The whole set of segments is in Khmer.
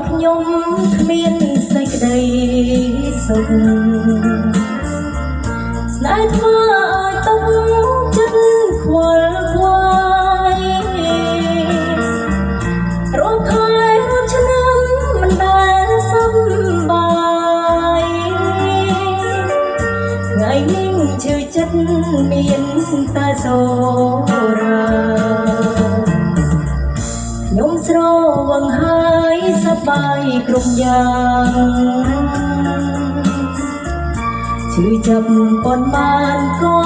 ខ្ញុំគ្មានសេចក្តីសុខស្នេហ៍ធ្វើឲ្យទុកចិត្តខ្វល់ខ្វាយរំខានរំឆ្នាំមិនដែលសប្បាយថ្ងៃនេះឈឺចិត្តមានតែសូរាខ្ញុំស្រវឹងហើយសប្បាយគ្រប់យ៉ាងឈឺចាប់ប៉ុន្មានក៏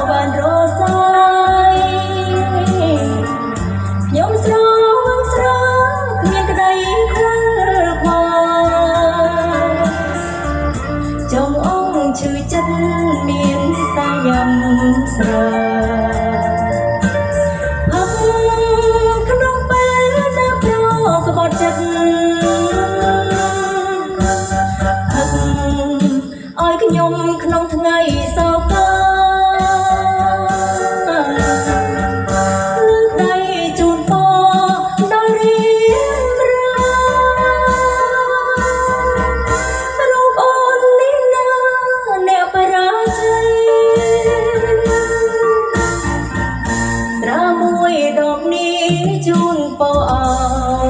បានរសាយខ្ញុំស្រវឹងស្រគ្មានក្តីខ្វល់ខ្វាយចង់អងឈឺចិត្តមានតែញ៉ាំស្រាខ្ញុំក្នុងថ្ងៃសោកលើកដៃជូនពរដល់រៀបរារូបអូននេះណាអ្នកបរាជ័យស្រាមួយដបនេះជូនពរឲ្យ